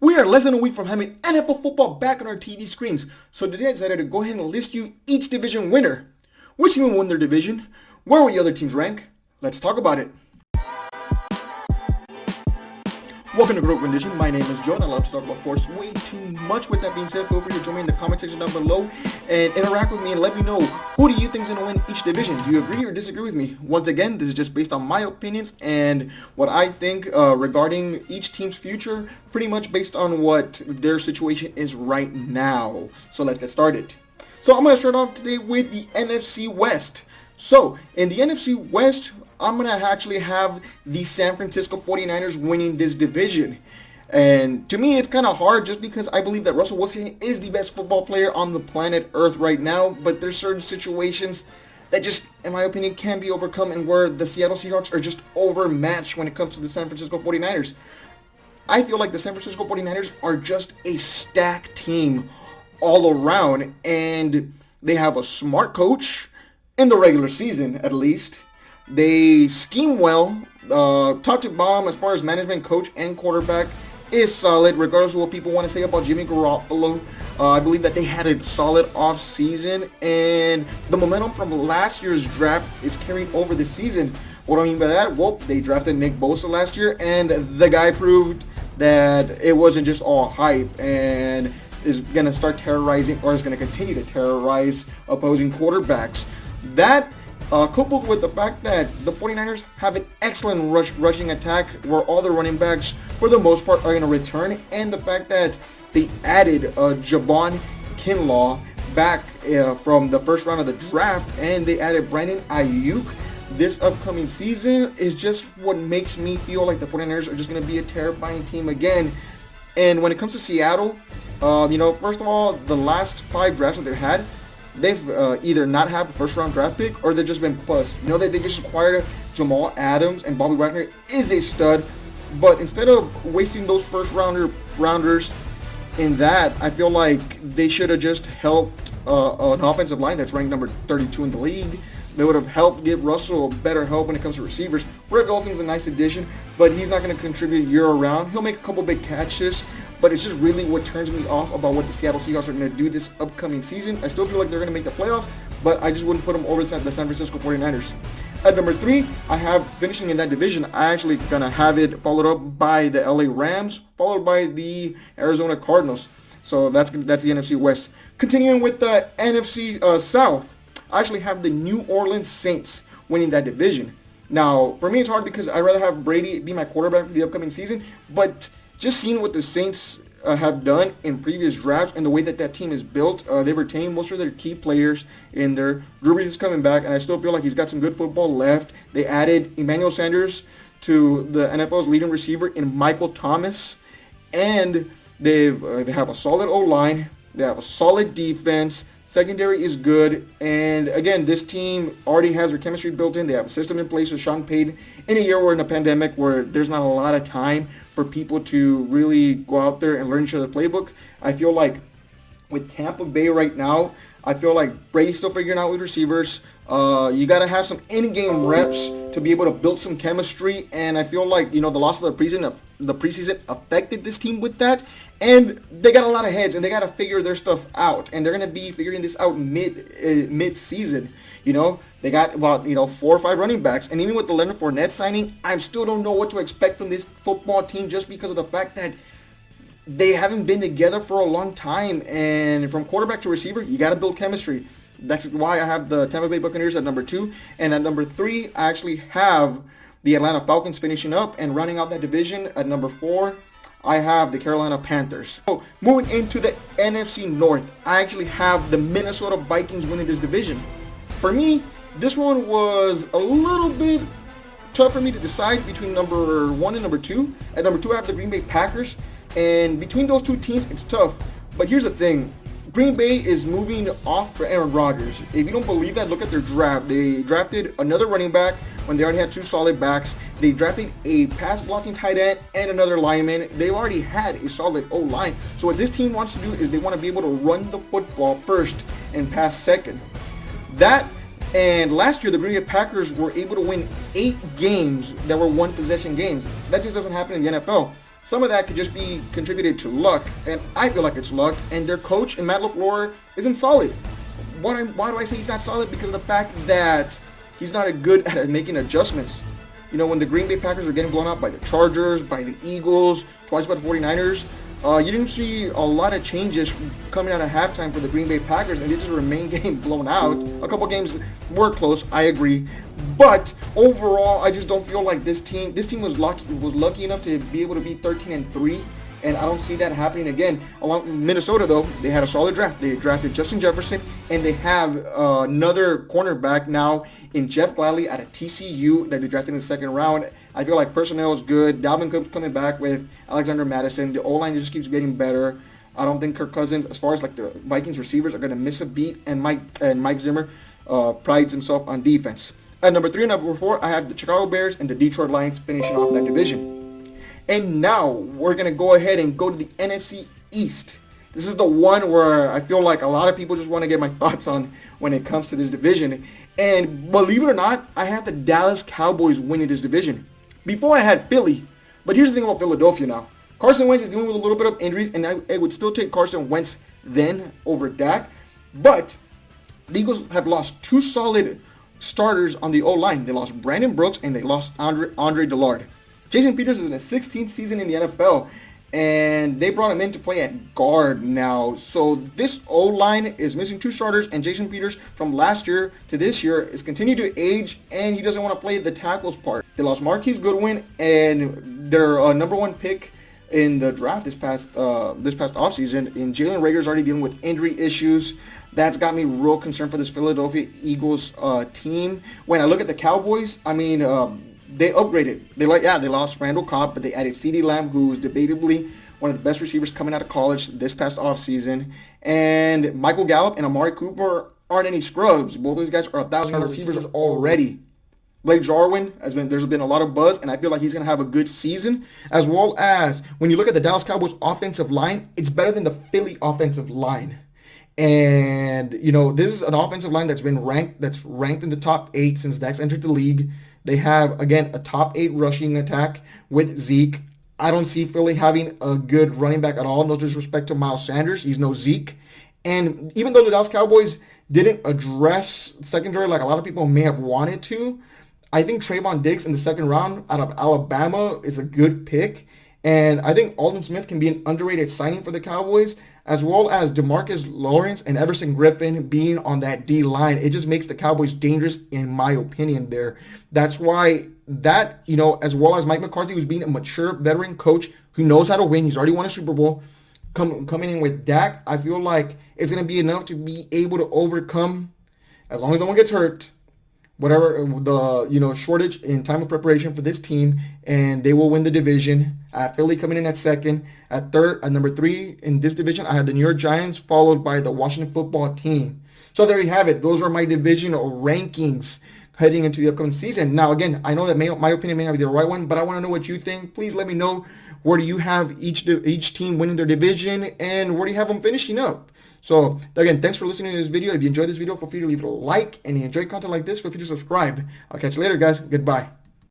We are less than a week from having NFL football back on our TV screens, so today I decided to go ahead and list you each division winner. Which team will win their division? Where will the other teams rank? Let's talk about it. Welcome to Growth Condition. My name is Joe and I love to talk about sports way too much. With that being said, feel free to join me in the comment section down below and interact with me and let me know who do you think is going to win each division. Do you agree or disagree with me? Once again, this is just based on my opinions and what I think regarding each team's future, pretty much based on what their situation is right now. So let's get started. So I'm going to start off today with the NFC West. So in the NFC West, I'm going to actually have the San Francisco 49ers winning this division. And to me, it's kind of hard just because I believe that Russell Wilson is the best football player on the planet Earth right now. But there's certain situations that just, in my opinion, can be overcome and where the Seattle Seahawks are just overmatched when it comes to the San Francisco 49ers. I feel like the San Francisco 49ers are just a stacked team all around. And they have a smart coach in the regular season, at least. They scheme well, top to bottom as far as management, coach, and quarterback is solid, regardless of what people want to say about Jimmy Garoppolo. I believe that they had a solid off-season, and the momentum from last year's draft is carrying over this season. What do I mean by that? Well, they drafted Nick Bosa last year, and the guy proved that it wasn't just all hype, and is going to start terrorizing, or is going to continue to terrorize opposing quarterbacks. That coupled with the fact that the 49ers have an excellent rushing attack where all the running backs, for the most part, are going to return, and the fact that they added Javon Kinlaw back from the first round of the draft, and they added Brandon Ayuk this upcoming season is just what makes me feel like the 49ers are just going to be a terrifying team again. And when it comes to Seattle, first of all, the last 5 drafts that they've had, they've either not have a first-round draft pick or they've just been bust. You know that they just acquired Jamal Adams, and Bobby Wagner is a stud. But instead of wasting those first-rounders in that, I feel like they should have just helped an offensive line that's ranked number 32 in the league. They would have helped give Russell better help when it comes to receivers. Rick Olsen's a nice addition, but he's not going to contribute year-round. He'll make a couple big catches, but it's just really what turns me off about what the Seattle Seahawks are going to do this upcoming season. I still feel like they're going to make the playoffs, but I just wouldn't put them over the San Francisco 49ers. At number 3, I have finishing in that division. I actually going to have it followed up by the LA Rams, followed by the Arizona Cardinals. So that's the NFC West. Continuing with the NFC South, I actually have the New Orleans Saints winning that division. Now, for me, it's hard because I'd rather have Brady be my quarterback for the upcoming season, but just seeing what the Saints have done in previous drafts and the way that team is built, they've retained most of their key players in there. Drew Brees is coming back, and I still feel like he's got some good football left. They added Emmanuel Sanders to the NFL's leading receiver in Michael Thomas, and they have a solid O-line. They have a solid defense. Secondary is good, and again, this team already has their chemistry built in. They have a system in place with Sean Payton. In a year where in a pandemic where there's not a lot of time for people to really go out there and learn each other's playbook, I feel like with Tampa Bay right now, I feel like Brady's still figuring out with receivers. You got to have some in-game reps to be able to build some chemistry, and I feel like, the loss of the preseason affected this team with that, and they got a lot of heads, and they got to figure their stuff out, and they're going to be figuring this out mid-season. They got about, 4 or 5 running backs, and even with the Leonard Fournette signing, I still don't know what to expect from this football team just because of the fact that they haven't been together for a long time, and from quarterback to receiver, you got to build chemistry. That's why I have the Tampa Bay Buccaneers at number 2, and at number 3, I actually have the Atlanta Falcons finishing up, and rounding out that division at number 4, I have the Carolina Panthers. So moving into the NFC North, I actually have the Minnesota Vikings winning this division. For me, this one was a little bit tough for me to decide between number 1 and number 2. At number 2, I have the Green Bay Packers, and between those two teams, it's tough. But here's the thing. Green Bay is moving off for Aaron Rodgers. If you don't believe that, look at their draft. They drafted another running back when they already had 2 solid backs. They drafted a pass-blocking tight end and another lineman. They already had a solid O-line. So what this team wants to do is they want to be able to run the football first and pass second. And last year, the Green Bay Packers were able to win 8 games that were one-possession games. That just doesn't happen in the NFL. some of that could just be contributed to luck, and I feel like it's luck, and their coach, Matt LaFleur, isn't solid. Why do I say he's not solid? Because of the fact that he's not good at making adjustments. You know, when the Green Bay Packers were getting blown out by the Chargers, by the Eagles, twice by the 49ers, you didn't see a lot of changes coming out of halftime for the Green Bay Packers, and they just remained getting blown out. A couple games were close, I agree, but overall, I just don't feel like this team was lucky enough to be able to be 13-3, and I don't see that happening again. Along Minnesota, though, they had a solid draft. They drafted Justin Jefferson, and they have another cornerback now in Jeff Gladney out of TCU that they drafted in the second round. I feel like personnel is good. Dalvin Cook's coming back with Alexander Madison. The O-line just keeps getting better. I don't think Kirk Cousins, as far as like the Vikings receivers, are going to miss a beat, and Mike Zimmer prides himself on defense. At number 3 and number 4, I have the Chicago Bears and the Detroit Lions finishing off that division. And now we're going to go ahead and go to the NFC East. This is the one where I feel like a lot of people just want to get my thoughts on when it comes to this division. And believe it or not, I have the Dallas Cowboys winning this division. Before I had Philly, but here's the thing about Philadelphia now. Carson Wentz is dealing with a little bit of injuries, and I would still take Carson Wentz then over Dak. But the Eagles have lost 2 solid starters on the O-line. They lost Brandon Brooks, and they lost Andre Dillard. Jason Peters is in his 16th season in the NFL, and they brought him in to play at guard now. So this O-line is missing 2 starters, and Jason Peters from last year to this year is continuing to age, and he doesn't want to play the tackles part. They lost Marquise Goodwin, and their number 1 pick in the draft this past offseason, and Jalen Reagor's already dealing with injury issues. That's got me real concerned for this Philadelphia Eagles team. When I look at the Cowboys, I mean, they upgraded. They lost Randall Cobb, but they added CeeDee Lamb, who's debatably one of the best receivers coming out of college this past offseason. And Michael Gallup and Amari Cooper aren't any scrubs. Both of these guys are 1,000-yard receivers already. Blake Jarwin there's been a lot of buzz, and I feel like he's going to have a good season. As well as when you look at the Dallas Cowboys offensive line, it's better than the Philly offensive line. And you know, this is an offensive line that's ranked in the top 8 since Dak's entered the league. They have, again, a top 8 rushing attack with Zeke. I don't see Philly having a good running back at all. No disrespect to Miles Sanders. He's no Zeke. And even though the Dallas Cowboys didn't address secondary like a lot of people may have wanted to, I think Trayvon Diggs in the second round out of Alabama is a good pick. And I think Aldon Smith can be an underrated signing for the Cowboys, as well as DeMarcus Lawrence and Everson Griffin being on that D-line. It just makes the Cowboys dangerous, in my opinion, there. That's why that, you know, as well as Mike McCarthy, who's being a mature veteran coach who knows how to win. He's already won a Super Bowl. Coming in with Dak, I feel like it's going to be enough to be able to overcome, as long as no one gets hurt, whatever the, you know, shortage in time of preparation for this team, and they will win the division. I have Philly coming in at second. At number 3 in this division, I have the New York Giants, followed by the Washington Football Team. So there you have it. Those are my divisional rankings heading into the upcoming season. Now, again, I know that my opinion may not be the right one, but I want to know what you think. Please let me know, where do you have each team winning their division, and where do you have them finishing up? So, again, thanks for listening to this video. If you enjoyed this video, feel free to leave it a like, and if you enjoy content like this, feel free to subscribe. I'll catch you later, guys. Goodbye.